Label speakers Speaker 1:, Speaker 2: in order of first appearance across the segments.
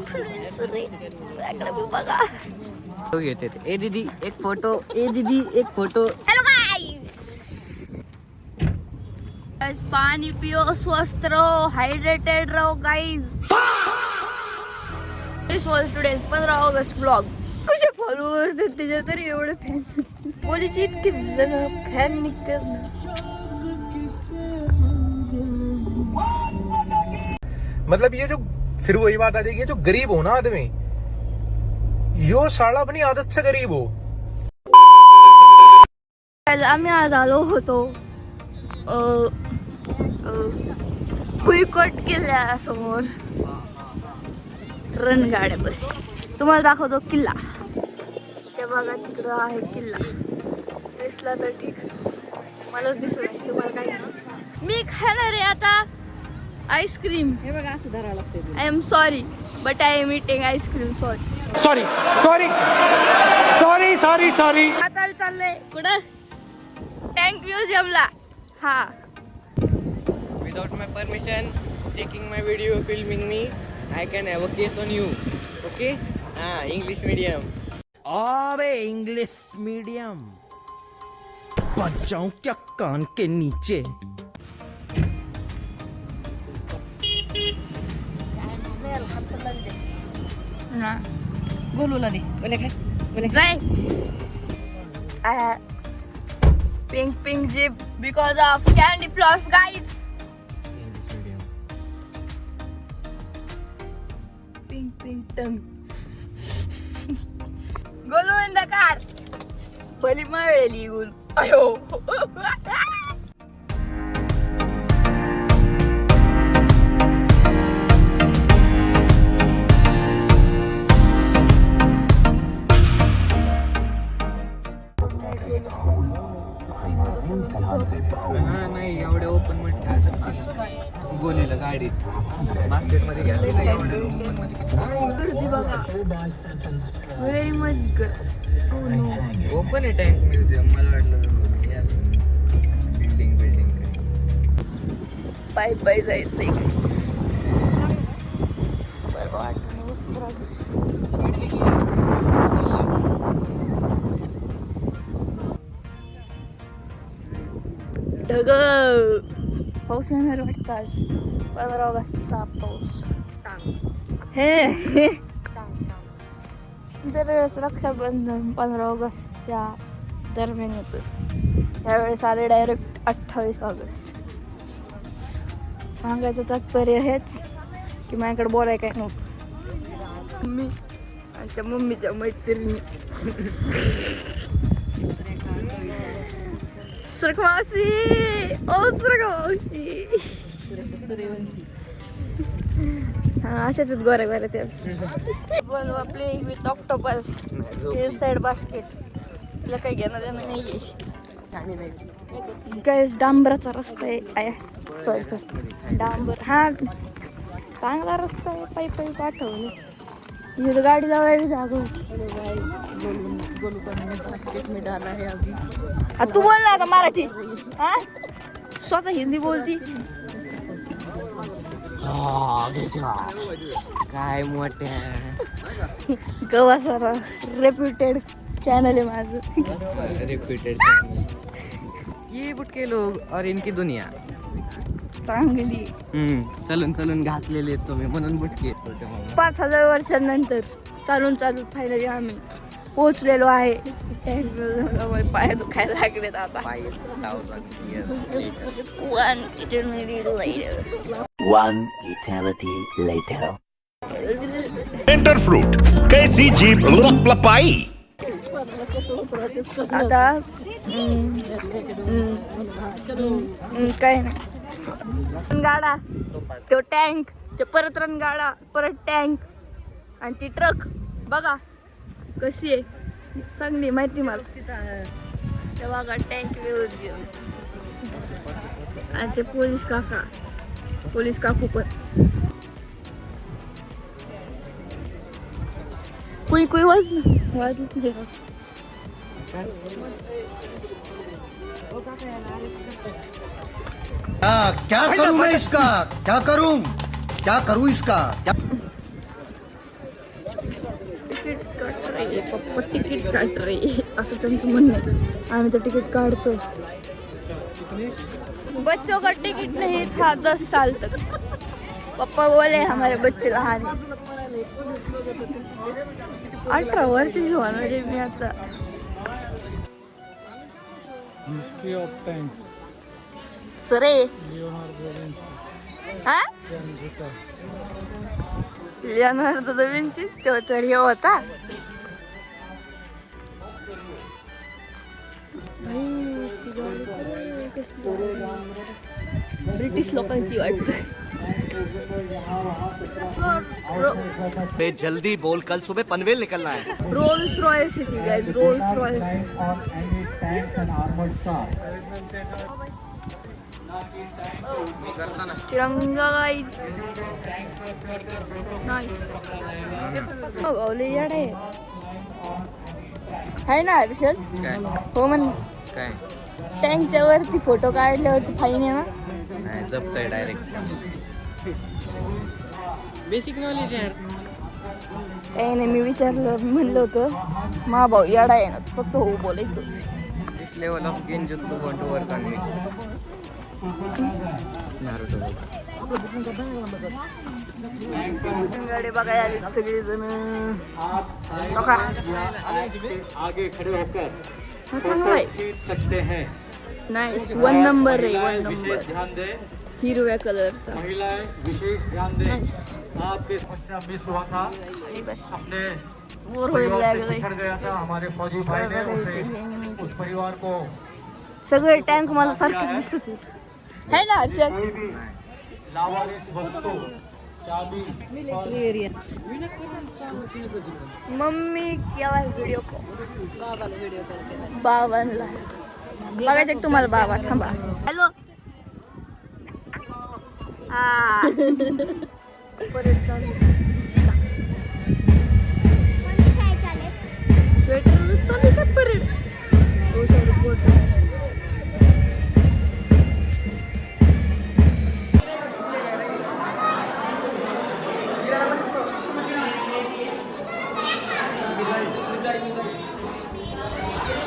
Speaker 1: Influencer आहे बघा.
Speaker 2: घेते ए दीदी एक फोटो, ए दीदी एक फोटो.
Speaker 1: हॅलो गाईस, पाणी पिओ, स्वस्थ रहो, हायड्रेटेड रहो guys. This was today's 15 August blog. कसे फॉलोअर्स आहेत त्याच्या तरी एवढे फॅन्स. कोणीची इतके जण फॅन निघतात ना.
Speaker 3: मतलब ये जो फिर वही बात आ जाएगी, ये जो गरीब हो ना आदमी, यो साला अपनी आदत से गरीब हो.
Speaker 1: आम्ही आज आलो होतो भुईकोट किल्ल्यासमोर रणगाड्या बस. तुम्हाला दाखवतो किल्ला. त्या बघा तिकडं आहे किल्ला. दिसला तर ठीक, मलाच दिसत नाही, तुम्हाला काय दिसत. मी खाणार आहे आता आईस्क्रीम.
Speaker 2: हे बघा असं धरावं लागतं.
Speaker 1: I am sorry but I am eating ice cream. Sorry
Speaker 3: sorry sorry sorry sorry sorry.
Speaker 1: आता चाललंय कुठं? टँक म्युझियमला. हा,
Speaker 2: Without my permission, taking my video, filming me, I can have a case on you. Okay? English medium.
Speaker 4: अबे English medium बच जाऊं क्या कान के नीचे.
Speaker 1: ना
Speaker 2: गोलूला दे. बोले काय? बोले
Speaker 1: जाय. Pink pink jeep because of candy floss guys. Pink pink tongue. Golu in the car. भली मळलेली गोलू. अयो.
Speaker 2: नाही एवढ्या ओपन मध्ये गोलीला गाडीत बास्केट मध्ये घ्यायला एवढ्या ओपन मध्ये
Speaker 1: गर्दी बघा. व्हेरी मच गर्दी.
Speaker 2: ओपन आहे टँक म्युझियम. मला वाटलं बिल्डिंग
Speaker 1: पाय पाय जायचंय. बरं वाटत. ढग. पाऊस येणार वाटतं आज. 15 ऑगस्टचा पाऊस. हे दरवेळेस रक्षाबंधन 15 ऑगस्टच्या दरम्यान येतो. यावेळेस आले डायरेक्ट 28 ऑगस्ट. सांगायचं तात्पर्य हेच की माझ्याकडे बोलाय काय नव्हतं. मी आणि त्या मम्मीच्या मैत्रिणी सुरखमावशी. ओ सुरखमावशी. अशाच गोऱ्या गोऱ्या त्या. गोलवा प्लेइंग विथ ऑक्टोपस. हे साईड बास्केट. तिला काही घेणं देणं नाहीये. गाईस डांबराचा रस्ता आहे. सॉरी सॉरी डांबर. हा चांगला रस्ता आहे. पायी पायी पाठवली. इकडे गाडी लावायची जागा होती. तू बोल ना आता मराठी. हा स्वतः हिंदी बोलती.
Speaker 2: काय मोठ्या
Speaker 1: गवा सारा रेप्युटेड चॅनल आहे माझं.
Speaker 2: रिपीटेड. ये बुटके लोग और इनकी दुनिया
Speaker 1: चांगली.
Speaker 2: चलून चलून घासलेले आहेत तुम्ही म्हणून बुटके.
Speaker 1: 5000 वर्षांनंतर चालून चालून फायनली आम्ही पोहोचलेलो आहे. पाय दुखायला लागलेत आता.
Speaker 5: 1 eternity later.
Speaker 4: एंटर फ्रूट कैसी जीभ लपाई.
Speaker 1: आता काय नाही. रणगाडा, तो टँक, ते परत रणगाडा, परत टँक आणि ती ट्रक बघा कशी आहे. चांगली माहिती मला. ते बघा टँक म्युझियम. आणि ते पोलीस काकू पण. कुई वाजलंच नाही.
Speaker 6: क्या करूं मैं इसका? क्या करूं इसका?
Speaker 1: पप्पा तिकीट काढ रे असं त्यांचं म्हणणं आहे. आम्ही तर तिकीट काढतोय. बच्चों का टिकट नहीं था 10 साल तक. पप्पा बोले हमारे बच्चे लहान है. 18 वर्षाची होणार आहे मी आता. सरे हा लिओनार्दो दा विंची तो तर हे होता. ब्रिटिश लोकांची वाटत.
Speaker 6: जल्दी बोल, कल सुबह पनवेल निकलना है.
Speaker 1: रोल्स रॉयस थी गाइस, रोल्स रॉयस. तिरंगा गाइस नाइस. ओले याडे है ना हर्षद.
Speaker 2: काय
Speaker 1: हो म्हण.
Speaker 2: काय
Speaker 1: टँकच्या वरती फोटो काढल्यावरती फाईन आहे ना.
Speaker 2: नाही जपतोय डायरेक्ट. बेसिक नॉलेज यार.
Speaker 1: काही नाही मी विचारलं, मी म्हणलं होतं मा भाऊ याडा आहे ना, फक्त हो बोलायचं होतं.
Speaker 2: This level of genjutsu want to work on me. Naruto
Speaker 1: गाडी बघायला आली सगळी जण. का
Speaker 7: आगे खड़े होकर
Speaker 1: चांगला आहे.
Speaker 7: खींच सकते हैं.
Speaker 1: नाईस. 1 नंबर आहे, 1 नंबर.
Speaker 7: विशेष ध्यान दें,
Speaker 1: हिरव्या कलरचा.
Speaker 7: महिलाएं विशेष ध्यान दें.
Speaker 1: नाईस.
Speaker 7: आपके बच्चा मिस हुआ था,
Speaker 1: आणि बस
Speaker 7: अपने
Speaker 1: बोर व्हायला
Speaker 7: परिवार से
Speaker 1: लागलंय.
Speaker 7: बिछड़ गया था. हमारे फौजी भाई ने उसे उस परिवार को
Speaker 1: सगळे टँक मला सारखे दिसत होते. है ना हर्षद.
Speaker 7: कोई भी लावारिस वस्तु, चाबी,
Speaker 1: मम्मी केला व्हिडिओ कॉल. बाबांना बघायचं का तुम्हाला. बाबा थांबा. हॅलो. हा परत चालू. स्वेटर चालू का परत. हो सॉरी.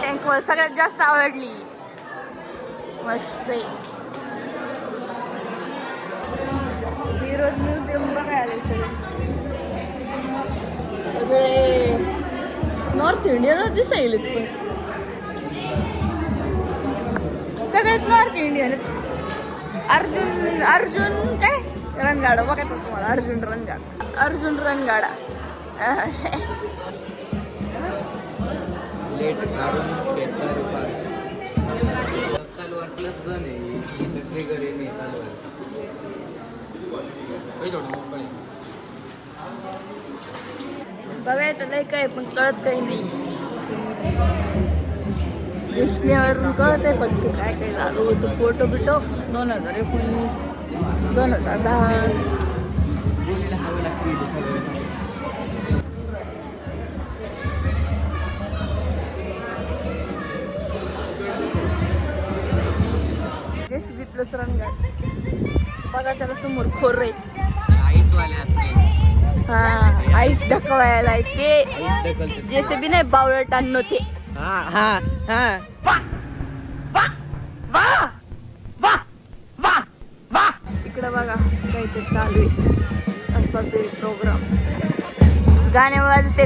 Speaker 1: टँक मला सगळ्यात जास्त आवडली. मस्त आहे. हिरोज म्युझियम बघायला सगळे नॉर्थ इंडियनच दिसायलेत. पण सगळेच नॉर्थ इंडियन. अर्जुन काय रणगाडा बघायचं तुम्हाला. अर्जुन रणगाडा.
Speaker 2: लेट काढून घेतला तलवार प्लस गन आहे. इथं ट्रिगर आहे नाही तलवार.
Speaker 1: बघायचं लय काय पण कळत काही नाही. दिसण्यावरून कळत आहे फक्त काय काय झालं होतं. फोटो बिटो 2019 2010. JCB प्लस रणगाड बघा. त्याला समोर खोर आहे.
Speaker 2: आईसवाले असते.
Speaker 1: हा आईस ढकवायला ते. JCB नाही बावळटांनो ते.
Speaker 2: हा हा हा.
Speaker 1: तिकडं बघा काहीतरी चालू आहे. असतात ते प्रोग्राम. गाणे वाजते.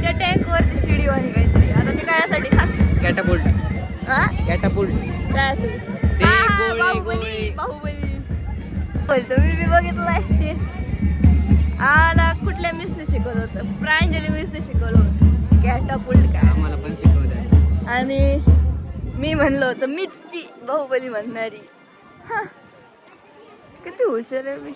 Speaker 1: त्या टँक वरती सीडी वाणी काहीतरी. आता ते काय यासाठी सांग.
Speaker 2: कॅटापुल्ट.
Speaker 1: हा
Speaker 2: कॅटापुल्ट
Speaker 1: काय असेल
Speaker 2: ते गोळी.
Speaker 1: बाहुबली बोलतो मी बघितलंय ते. आला कुठल्या मिसने शिकवलं होतं. प्रांजली मिसने शिकवलं होतं कॅटापुल्ट काय.
Speaker 2: आम्हाला पण शिकवलं.
Speaker 1: आणि मी म्हणलं होतं मीच ती बाहुबली म्हणणारी. हा किती हुशार आहे मी.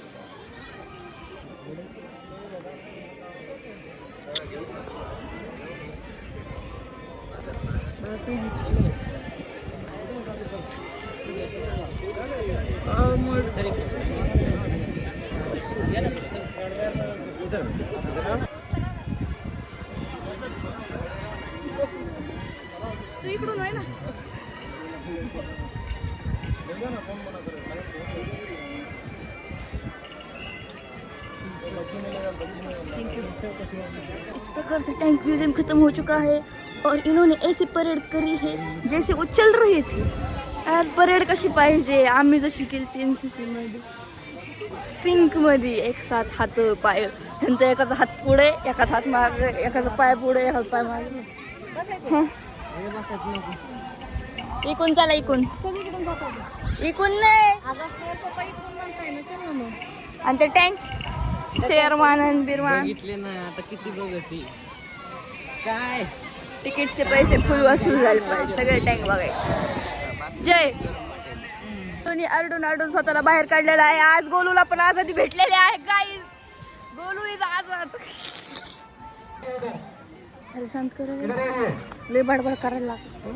Speaker 1: तू इकडून आहे ना. इस प्रकार से टैंक म्यूजियम खत्म हो चुका है और इन्होंने ऐसी परेड करी है जैसे वो चल रहे थे. यार परेड कशी पाहिजे, आम्ही जशी केली NCC मध्ये सिंक मध्ये एक साथ हात पाय, ह्यांचा एकाचा हात पुढे एकाचा हात मागे, एकाचा पाय पुढे एकाचा पाय मागे. इकून चला, इकून इकून नाही. आणि ते टँक शेरमान बिरमान
Speaker 2: बघितले ना आता किती बघती काय
Speaker 1: तिकीटचे पैसे फुल वसूल झाले पाहिजे सगळे टँक बघायचे. जय कोणी आरडून स्वतःला बाहेर काढलेला आहे. आज गोलूला पण आजादी भेटलेली आहे गाईज. गोलू इज आजाद. अरे शांत करा, लय बडबड करायला लागतो.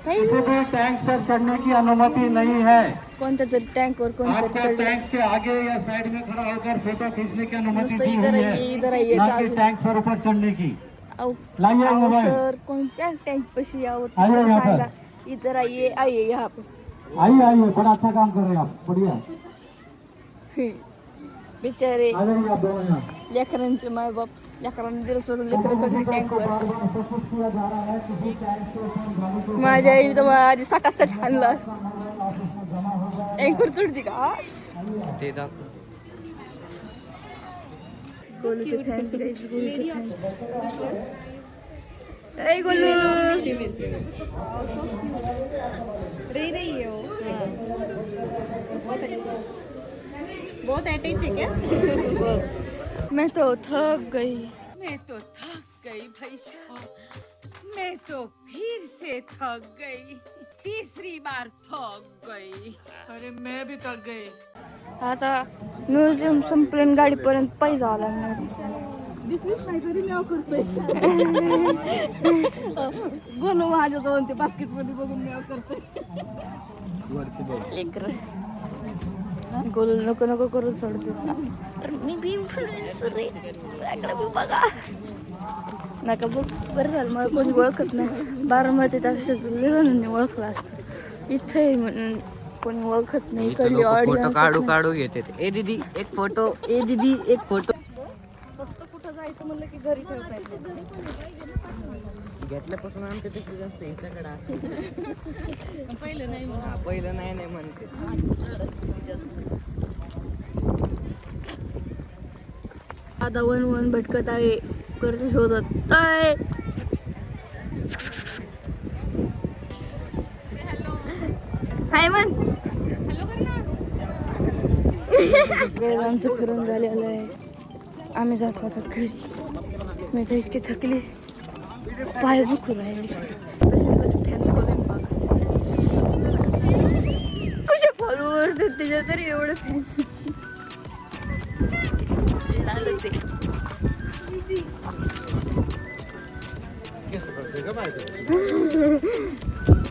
Speaker 7: किसी भी टैंक्स पर चढ़ने की अनुमति नहीं है.
Speaker 1: कोणत्या तरी टँकवर कोणतरी
Speaker 7: आपको
Speaker 1: चढलं.
Speaker 7: टैंक्स के आगे या साइड में खड़ा होकर फोटो खींचने की अनुमति
Speaker 1: नुसतं
Speaker 7: दी
Speaker 1: इधर
Speaker 7: हुई
Speaker 1: आइए, इधर आइए,
Speaker 7: है, ना कि
Speaker 1: चालू.
Speaker 7: टैंक्स पर ऊपर चढ़ने की.
Speaker 1: अहो
Speaker 7: लाइए मोबाइल.
Speaker 1: सर कोणत्या टँक पशी यावं
Speaker 7: आइए यहाँ पर.
Speaker 1: सांगा. इधर आइए, आइए यहाँ पे.
Speaker 7: आइए बड़ा अच्छा काम कर रहे हैं आप. बढ़िया.
Speaker 1: बिचारे
Speaker 7: आ जाइए आप दोनों यहाँ.
Speaker 1: लेकरांचे माय बाप लेकरांनी दिलं सोडून लेकरं चढली टँकवर.
Speaker 7: प्रस्तुत किया जा रहा है किसी टैंक के ऊपर गाड़ी को
Speaker 1: माझ्या आईने तर माझी साठासठ आणला टँकवर चढती का.
Speaker 2: ते दाखव
Speaker 1: गोलूचे फॅन्स गाईस, गोलूचे फॅन्स. ए गोलू
Speaker 8: बहुत अटैच है क्या?
Speaker 1: मैं तो थक गई.
Speaker 8: मैं तो थक गई भाई साहब, मैं तो फिर से थक गई, तीसरी बार थक गई. अरे मैं भी थक गई.
Speaker 1: आता म्युझियम संपलं गाडीपर्यंत पायी जावं लागणार.
Speaker 8: दिसलीच नाही तरी मी करतोय. बोलो माझ्या जवळ ते बास्केट मध्ये बघून मी करतोय.
Speaker 1: लेकर गोलू नको नको करून सोडते ना. मी बी इन्फ्लुएन्सर रे, माझ्याकडे बी बघा नका बघ. बरं झालं मला कोणी ओळखत नाही. बारामतीत अक्षर जणांनी ओळखलं असतं. इथे म्हणून कोणी ओळखत नाही. इकडली
Speaker 2: फोटो
Speaker 1: ऑडियन्स
Speaker 2: काढू घेते ते. ए दीदी एक फोटो, ए दीदी एक फोटो.
Speaker 8: फक्त कुठं जायचं म्हणलं की घरी ठेवता येते.
Speaker 2: घेतल्यापासून आमच्या पेक्षा जास्त याच्याकडे असते.
Speaker 8: पहिलं नाही
Speaker 2: हा, पहिलं नाही म्हणते.
Speaker 1: आता वन भटकत आहे, कर्ज शोधत आहे. हाय मन आमचं फिरून झालेलं आहे. आम्ही जात होतो घरी. मी तर इतकी थकली, पाय दुखू राहिले. तसे तुझे फॅन फॉलोइंग बघा कसे फॉलोअर्स आहेत त्याच्या तरी एवढे फॅन्स लागते.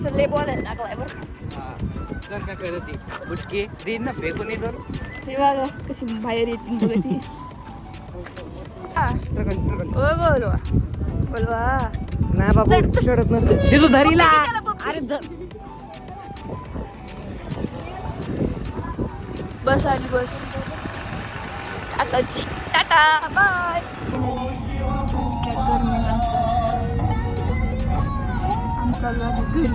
Speaker 1: सल्ले बोलायला लागलाय बरं
Speaker 2: का करते बुटके देईन ना फेकून येतो.
Speaker 1: हे बघा कशी बाहेर येतील बघा ती. ओ बोलवा बोलवा
Speaker 2: नाही बाबा चढत नसतो ते तू धरीला. अरे
Speaker 1: बस आली बस. टाटाची टाटा बाय. आम्ही चाललो आता घरी.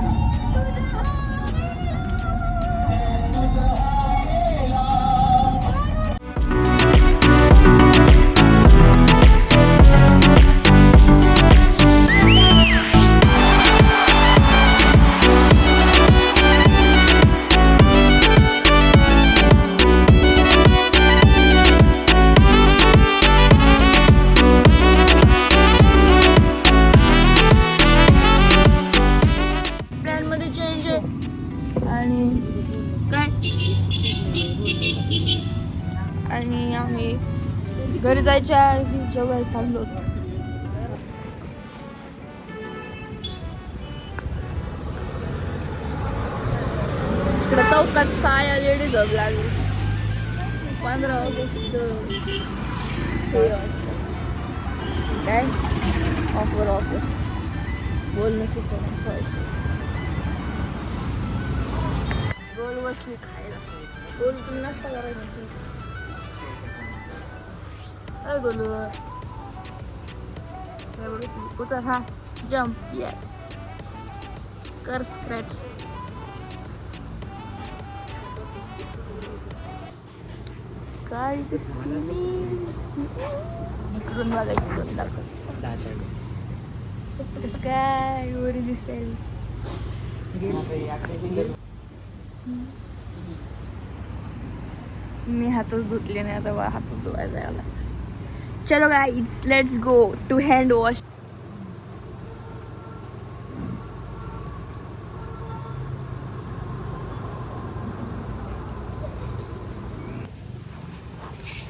Speaker 1: प्लॅनमध्ये चेंज आहे आणि काय आणि आम्ही घरी जायच्या आधी जेवायला चाललो होतो. तिकडे चौकात साया लेडीज हब लागली. 15 ऑगस्ट काय ऑफर बोल नसेल गोल बसली खायला. गोल तुला नाश्ता करायला काय बोलू काय बघ उतर हा जम्प यस कर स्क्रॅच काय इकडून मला इकडून दाखव कसं काय वरी दिसेल मी हातच धुतले नाही आता हातच धुवायला आला चलो guys let's go to hand wash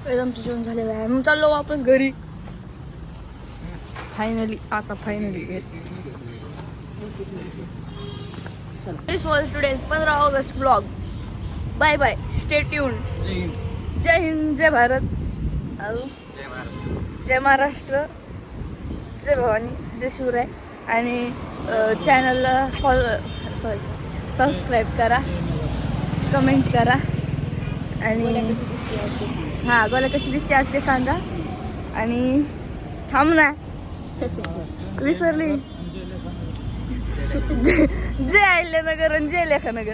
Speaker 1: आमचं जेवण झालेलं आहे मग चाललो वापस घरी फायनली घरी this was today's 15 August blog bye bye stay tune जय हिंद जय भारत जय महाराष्ट्र जय भवानी जय शिवराय आणि चॅनलला सबस्क्राईब करा कमेंट करा आणि हां गोला कशी दिसते आज ते सांगा आणि थांब ना विसरली जय अहिल्यानगर आणि जय लेखानगर